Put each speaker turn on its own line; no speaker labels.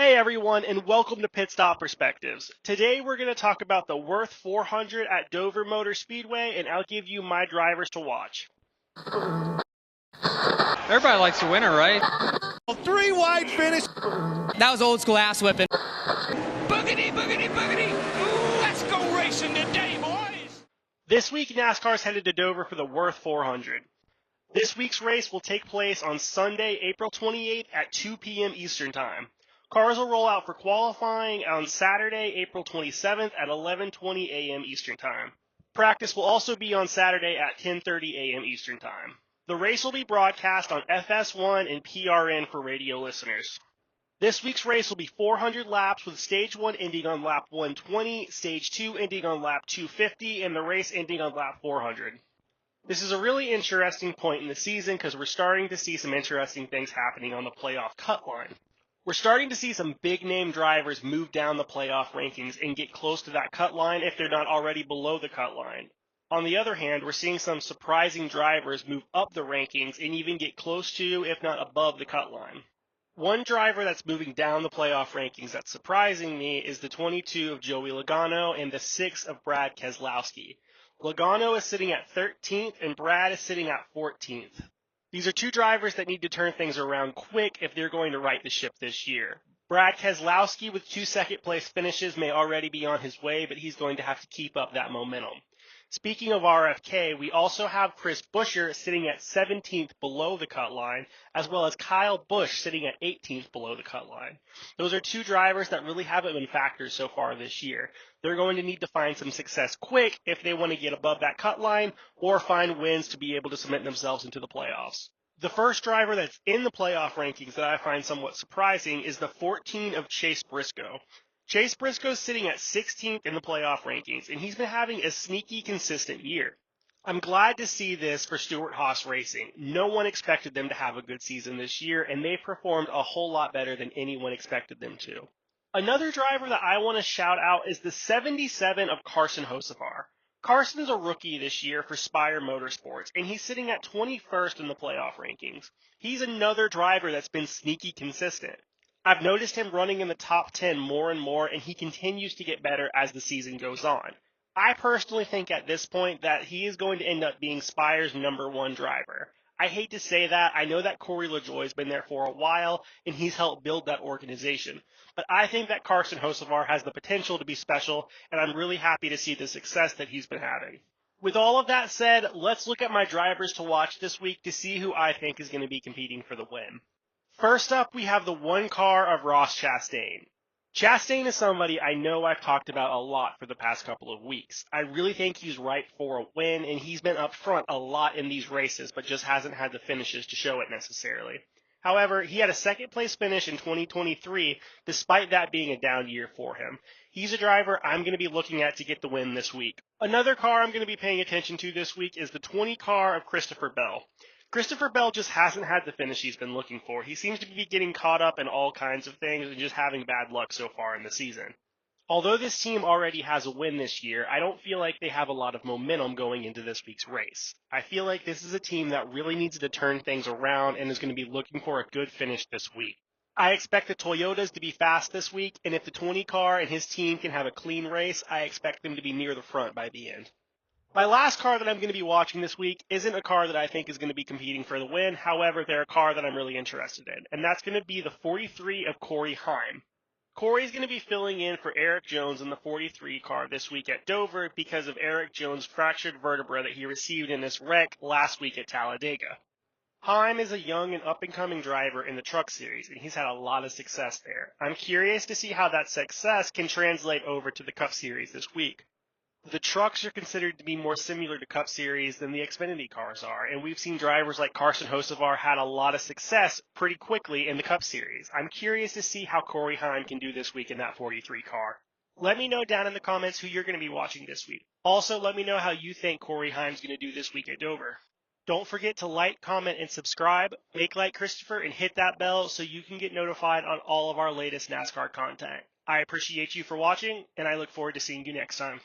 Hey everyone, and welcome to Pit Stop Perspectives. Today we're going to talk about the Würth 400 at Dover Motor Speedway, and I'll give you my drivers to watch.
Everybody likes a winner, right?
A three-wide finish.
That was old school ass whipping.
Boogity, boogity, boogity. Ooh, let's go racing today, boys.
This week, NASCAR is headed to Dover for the Würth 400. This week's race will take place on Sunday, April 28th at 2 p.m. Eastern Time. Cars will roll out for qualifying on Saturday, April 27th at 11:20 a.m. Eastern Time. Practice will also be on Saturday at 10:30 a.m. Eastern Time. The race will be broadcast on FS1 and PRN for radio listeners. This week's race will be 400 laps, with Stage 1 ending on lap 120, Stage 2 ending on lap 250, and the race ending on lap 400. This is a really interesting point in the season because we're starting to see some interesting things happening on the playoff cut line. We're starting to see some big-name drivers move down the playoff rankings and get close to that cut line if they're not already below the cut line. On the other hand, we're seeing some surprising drivers move up the rankings and even get close to, if not above, the cut line. One driver that's moving down the playoff rankings that's surprising me is the 22 of Joey Logano and the 6 of Brad Keselowski. Logano is sitting at 13th and Brad is sitting at 14th. These are two drivers that need to turn things around quick if they're going to right the ship this year. Brad Keselowski with 2 second-place finishes may already be on his way, but he's going to have to keep up that momentum. Speaking of RFK, we also have Chris Buescher sitting at 17th below the cut line, as well as Kyle Busch sitting at 18th below the cut line. Those are two drivers that really haven't been factors so far this year. They're going to need to find some success quick if they want to get above that cut line or find wins to be able to cement themselves into the playoffs. The first driver that's in the playoff rankings that I find somewhat surprising is the 14 of Chase Briscoe. Chase Briscoe's sitting at 16th in the playoff rankings, and he's been having a sneaky, consistent year. I'm glad to see this for Stewart-Haas Racing. No one expected them to have a good season this year, and they've performed a whole lot better than anyone expected them to. Another driver that I want to shout out is the 77 of Carson Hocevar. Carson is a rookie this year for Spire Motorsports, and he's sitting at 21st in the playoff rankings. He's another driver that's been sneaky consistent. I've noticed him running in the top 10 more and more, and he continues to get better as the season goes on. I personally think at this point that he is going to end up being Spire's #1 driver. I hate to say that. I know that Corey LaJoie's been there for a while, and he's helped build that organization. But I think that Carson Hocevar has the potential to be special, and I'm really happy to see the success that he's been having. With all of that said, let's look at my drivers to watch this week to see who I think is going to be competing for the win. First up, we have the one car of Ross Chastain. Chastain is somebody I know I've talked about a lot for the past couple of weeks. I really think he's ripe for a win, and he's been up front a lot in these races, but just hasn't had the finishes to show it necessarily. However, he had a second-place finish in 2023, despite that being a down year for him. He's a driver I'm going to be looking at to get the win this week. Another car I'm going to be paying attention to this week is the 20 car of Christopher Bell. Christopher Bell just hasn't had the finish he's been looking for. He seems to be getting caught up in all kinds of things and just having bad luck so far in the season. Although this team already has a win this year, I don't feel like they have a lot of momentum going into this week's race. I feel like this is a team that really needs to turn things around and is going to be looking for a good finish this week. I expect the Toyotas to be fast this week, and if the 20 car and his team can have a clean race, I expect them to be near the front by the end. My last car that I'm going to be watching this week isn't a car that I think is going to be competing for the win. However, they're a car that I'm really interested in, and that's going to be the 43 of Corey Heim. Corey's going to be filling in for Eric Jones in the 43 car this week at Dover because of Eric Jones' fractured vertebra that he received in this wreck last week at Talladega. Heim is a young and up-and-coming driver in the Truck Series, and he's had a lot of success there. I'm curious to see how that success can translate over to the Cup Series this week. The trucks are considered to be more similar to Cup Series than the Xfinity cars are, and we've seen drivers like Carson Hocevar had a lot of success pretty quickly in the Cup Series. I'm curious to see how Corey Heim can do this week in that 43 car. Let me know down in the comments who you're going to be watching this week. Also, let me know how you think Corey Heim's going to do this week at Dover. Don't forget to like, comment, and subscribe. Make like Christopher and hit that bell so you can get notified on all of our latest NASCAR content. I appreciate you for watching, and I look forward to seeing you next time.